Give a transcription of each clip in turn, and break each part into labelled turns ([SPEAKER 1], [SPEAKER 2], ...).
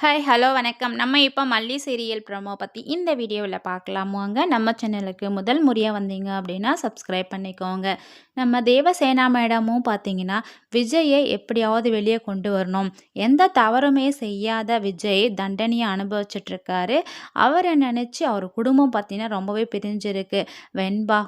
[SPEAKER 1] Hi, hello, வணக்கம். நம்ம இப்போ மல்லி சீரியல் ப்ரோமோ பத்தி இந்த வீடியோவில் பார்க்கலாம் வாங்க. நம்ம சேனலுக்கு முதல் முறையா வந்தீங்க அப்படின்னா சப்ஸ்கிரைப் பண்ணிக்கோங்க. நம்ம தேவசேனா மேடமும் பார்த்தீங்கன்னா, விஜயை எப்படியாவது வெளியே கொண்டு வரணும். எந்த தவறுமே செய்யாத விஜய் தண்டனையை அனுபவிச்சுட்ருக்காரு. அவரை நினச்சி அவர் குடும்பம் பார்த்தீங்கன்னா ரொம்பவே பிரிஞ்சிருக்கு. வெண்பா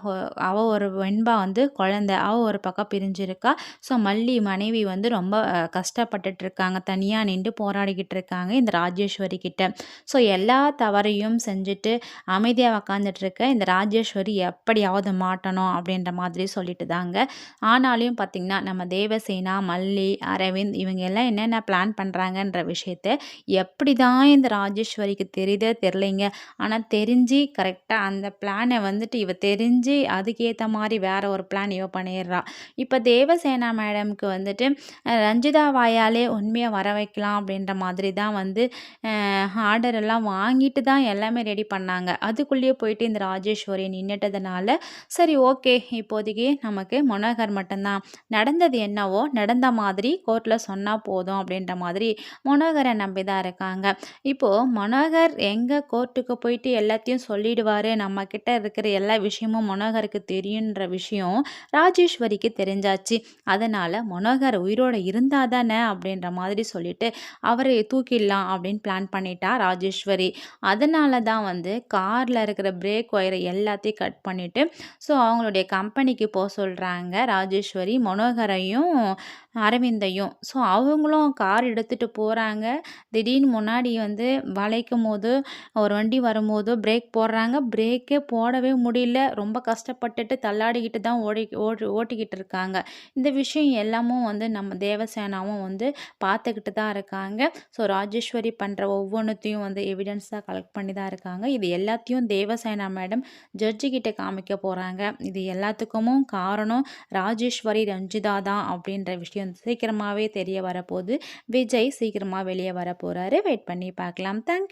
[SPEAKER 1] வந்து குழந்தை, அவள் ஒரு பக்கம் பிரிஞ்சிருக்கா. ஸோ மல்லி மனைவி வந்து ரொம்ப கஷ்டப்பட்டுட்டு இருக்காங்க. தனியாக நின்று போராடிக்கிட்டு இருக்காங்க இந்த ராஜேஸ்வரி கிட்ட. ஸோ எல்லா தவறையும் செஞ்சுட்டு அமைதியாக உக்காந்துட்டு இருக்க இந்த ராஜேஸ்வரி எப்படியாவது மாட்டணும் அப்படின்ற மாதிரி சொல்லிட்டு தாங்க. ஆனாலும் பார்த்திங்கன்னா நம்ம தேவசேனா, மல்லி, அரவிந்த் இவங்க எல்லாம் என்னென்ன பிளான் பண்ணுறாங்கன்ற விஷயத்த எப்படி தான் இந்த ராஜேஸ்வரிக்கு தெரியுதோ தெரிலைங்க. ஆனால் தெரிஞ்சு கரெக்டாக அந்த பிளானை வந்துட்டு இவ தெரிஞ்சு அதுக்கேற்ற மாதிரி வேற ஒரு பிளான் இவ பண்ணிடுறா. இப்போ தேவசேனா மேடம்க்கு வந்துட்டு ரஞ்சிதா வாயாலே உண்மையாக வர வைக்கலாம் அப்படின்ற மாதிரி தான் வந்து ஆர்டர் எல்லாம் வாங்கிட்டு தான் எல்லாமே ரெடி பண்ணாங்க. அதுக்குள்ளேயே போயிட்டு இந்த ராஜேஸ்வரி நின்றுட்டதுனால சரி ஓகே, இப்போதைக்கு நமக்கு மனோகர் மட்டும்தான், நடந்தது என்னவோ நடந்த மாதிரி கோர்ட்டில் சொன்னால் போதும் அப்படின்ற மாதிரி மனோகரை நம்பி தான் இருக்காங்க. இப்போது மனோகர் எங்கே கோர்ட்டுக்கு போயிட்டு எல்லாத்தையும் சொல்லிடுவார், நம்மக்கிட்ட இருக்கிற எல்லா விஷயமும் மனோகருக்கு தெரியுன்ற விஷயம் ராஜேஸ்வரிக்கு தெரிஞ்சாச்சு. அதனால் மனோகர் உயிரோடு இருந்தால் தானே அப்படின்ற மாதிரி சொல்லிட்டு அவரை தூக்கிடலாம் அப்படின்னு பிளான் பண்ணிட்டா ராஜேஸ்வரி. அதனால தான் வந்து காரில் இருக்கிற பிரேக் ஒயரை எல்லாத்தையும் கட் பண்ணிவிட்டு ஸோ அவங்களுடைய கம்பெனிக்கு போக சொல்கிறாங்க ராஜேஸ்வரி, மனோகரையும் அரவிந்தையும். ஸோ அவங்களும் கார் எடுத்துகிட்டு போகிறாங்க. திடீர்னு முன்னாடி வந்து வளைக்கும் போது ஒரு வண்டி வரும்போது பிரேக் போடுறாங்க. பிரேக்கே போடவே முடியல. ரொம்ப கஷ்டப்பட்டுட்டு தள்ளாடிக்கிட்டு தான் ஓட்டிக்கிட்டு இருக்காங்க. இந்த விஷயம் எல்லாமும் வந்து நம்ம தேவசேனாவும் வந்து பார்த்துக்கிட்டு தான் இருக்காங்க. ஸோ ராஜேஸ்வரி பண்ணுற ஒவ்வொன்றுத்தையும் வந்து எவிடன்ஸாக கலெக்ட் பண்ணி தான் இருக்காங்க. இது எல்லாத்தையும் தேவசேனா மேடம் ஜட்ஜி கிட்ட காமிக்க போகிறாங்க. இது எல்லாத்துக்கும் காரணம் ராஜேஸ்வரி, ரஞ்சிதா தான் அப்படின்ற விஷயம் சீக்கிரமாகவே தெரிய வரப்போகுது. விஜய் சீக்கிரமாக வெளியே வர போகிறாரு. வெயிட் பண்ணி பார்க்கலாம். தேங்க்யூ.